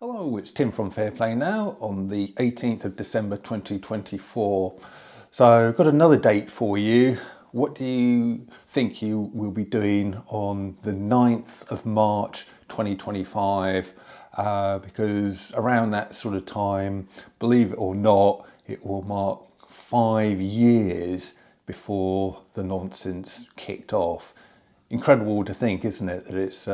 Hello, it's Tim from Fair Play Now on the 18th of December 2024. So I've got another date for you. What do you think you will be doing on the 9th of March 2025? Because around that sort of time, believe it or not, it will mark 5 years before the nonsense kicked off. Incredible to think, isn't it, that it's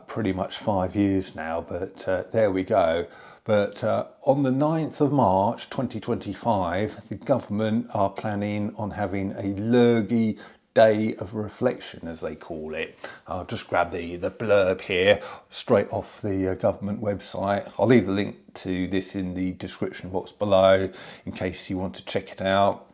pretty much 5 years now, but there we go. But on the 9th of March 2025, the government are planning on having a Lurgy Day of Reflection, as they call it. I'll just grab the blurb here straight off the government website. I'll leave the link to this in the description box below in case you want to check it out.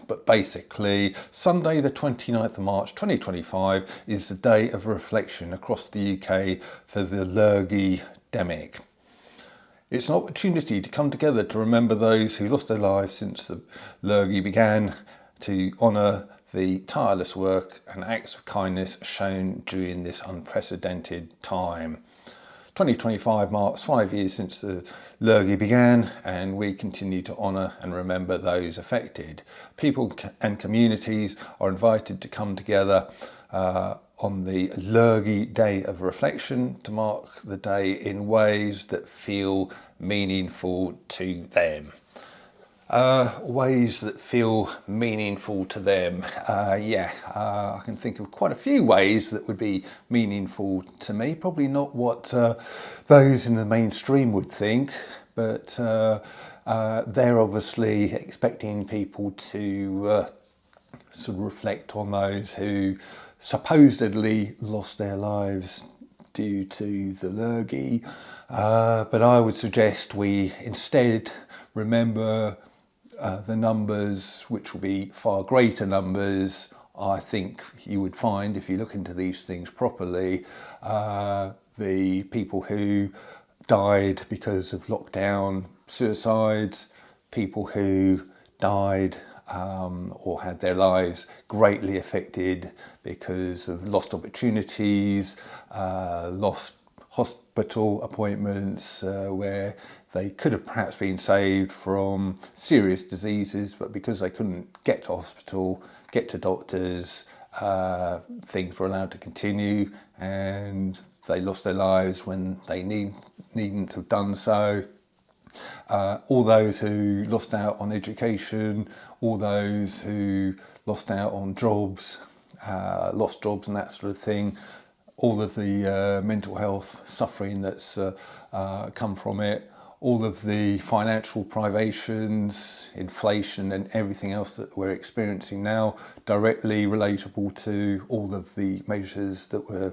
But basically, Sunday the 29th of March 2025 is the day of reflection across the UK for the Lurgy demic. It's an opportunity to come together to remember those who lost their lives since the Lurgy began, to honour the tireless work and acts of kindness shown during this unprecedented time. 2025 marks 5 years since the Lurgy began, and we continue to honour and remember those affected. People and communities are invited to come together on the Lurgy Day of Reflection to mark the day in ways that feel meaningful to them. Ways that feel meaningful to them. I can think of quite a few ways that would be meaningful to me. Probably not what those in the mainstream would think, but they're obviously expecting people to sort of reflect on those who supposedly lost their lives due to the Lurgy. But I would suggest we instead remember the numbers, which will be far greater numbers, I think you would find if you look into these things properly. The people who died because of lockdown, suicides, people who died or had their lives greatly affected because of lost opportunities, lost hospital appointments where they could have perhaps been saved from serious diseases, but because they couldn't get to hospital, get to doctors, things were allowed to continue, and they lost their lives when they needn't have done so. All those who lost out on education, all those who lost out on jobs, lost jobs and that sort of thing, all of the mental health suffering that's come from it, all of the financial privations, inflation and everything else that we're experiencing now, directly relatable to all of the measures that were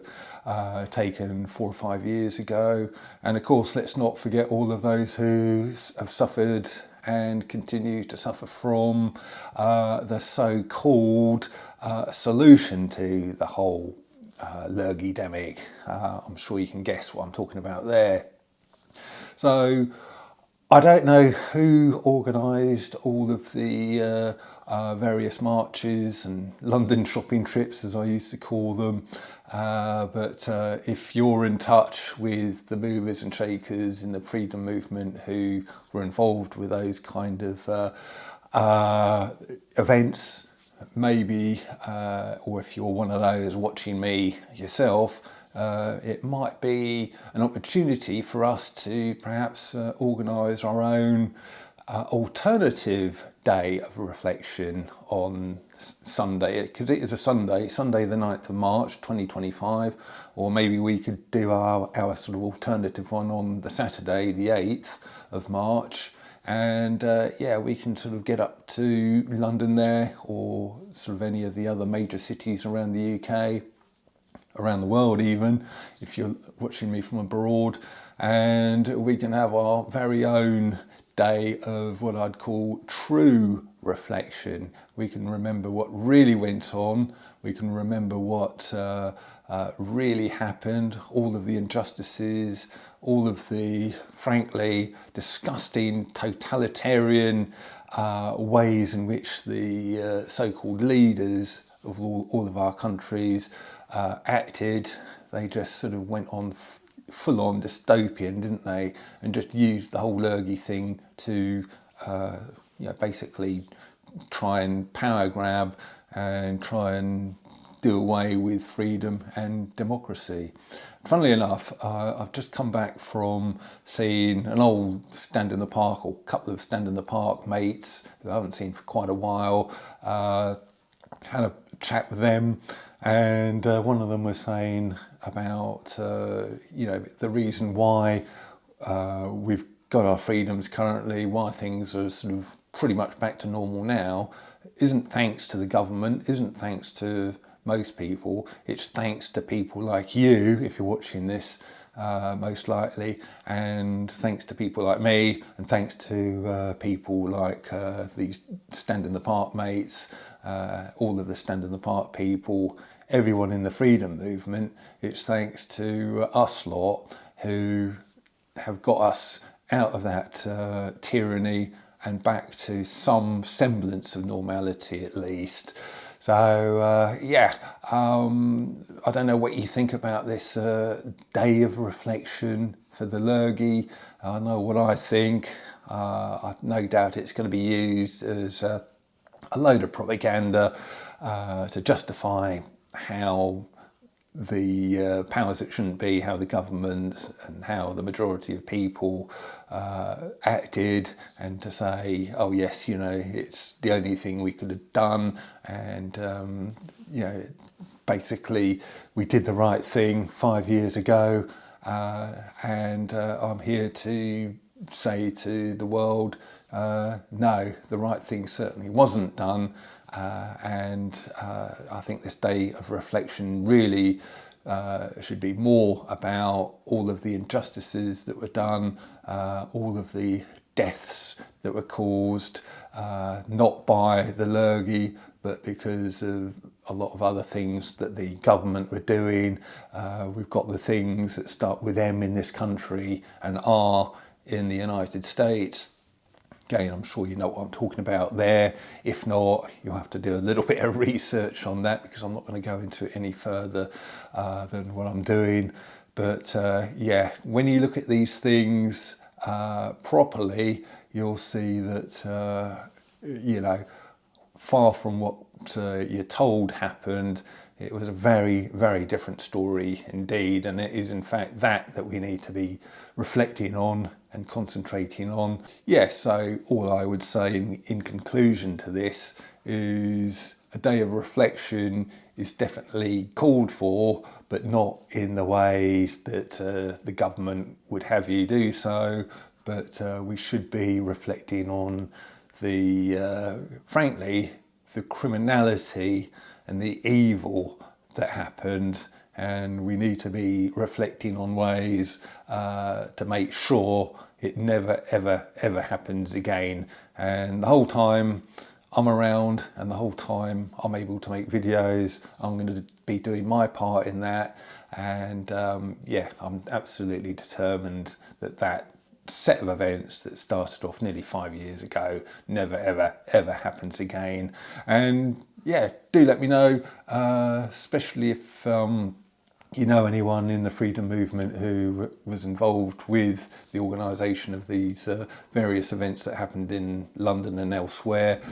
taken 4 or 5 years ago. And of course, let's not forget all of those who have suffered and continue to suffer from the so-called solution to the whole Lurgy demic. I'm sure you can guess what I'm talking about there. So I don't know who organised all of the various marches and London shopping trips, as I used to call them, but if you're in touch with the movers and shakers in the freedom movement who were involved with those kind of events, maybe, or if you're one of those watching me yourself, it might be an opportunity for us to perhaps organise our own alternative day of reflection on Sunday, because it is a Sunday the 9th of March 2025, or maybe we could do our sort of alternative one on the Saturday the 8th of March. And we can sort of get up to London there, or sort of any of the other major cities around the UK, around the world even, if you're watching me from abroad, and we can have our very own day of what I'd call true reflection. We can remember what really went on, we can remember what really happened, all of the injustices, all of the frankly disgusting totalitarian ways in which the so-called leaders of all of our countries acted. They just sort of went on full on dystopian, didn't they? And just used the whole Lurgy thing to basically try and power grab and try and do away with freedom and democracy. Funnily enough, I've just come back from seeing an old Stand in the Park, or a couple of Stand in the Park mates who I haven't seen for quite a while. Had a chat with them, and one of them was saying about the reason why we've got our freedoms currently, why things are sort of pretty much back to normal now, isn't thanks to the government, isn't thanks to most people, it's thanks to people like you, if you're watching this, most likely, and thanks to people like me, and thanks to people like these Stand in the Park mates, all of the Stand in the Park people, everyone in the freedom movement. It's thanks to us lot who have got us out of that tyranny and back to some semblance of normality at least. So I don't know what you think about this day of reflection for the Lurgy. I know what I think. I've no doubt it's going to be used as a load of propaganda to justify how the powers that shouldn't be, how the government and how the majority of people acted, and to say, oh yes, it's the only thing we could have done, and basically we did the right thing 5 years ago, and I'm here to say to the world, no, the right thing certainly wasn't done. And I think this day of reflection really should be more about all of the injustices that were done, all of the deaths that were caused, not by the Lurgy, but because of a lot of other things that the government were doing. We've got the things that start with M in this country and R in the United States. Again, I'm sure you know what I'm talking about there. If not, you'll have to do a little bit of research on that, because I'm not going to go into it any further than what I'm doing. But when you look at these things properly, you'll see that, far from what you're told happened, it was a very, very different story indeed. And it is in fact that we need to be reflecting on and concentrating on. So all I would say in conclusion to this is a day of reflection is definitely called for, but not in the way that the government would have you do so. But we should be reflecting on frankly, the criminality and the evil that happened, and we need to be reflecting on ways to make sure it never, ever, ever happens again. And the whole time I'm around and the whole time I'm able to make videos, I'm going to be doing my part in that. And I'm absolutely determined that set of events that started off nearly 5 years ago never, ever, ever happens again. And do let me know, especially if you know anyone in the freedom movement who was involved with the organisation of these various events that happened in London and elsewhere.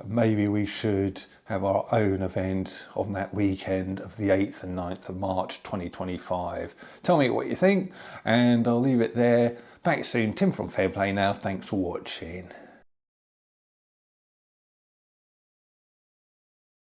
Maybe we should have our own event on that weekend of the 8th and 9th of March 2025. Tell me what you think, and I'll leave it there. Back soon. Tim from Fair Play now. Thanks for watching.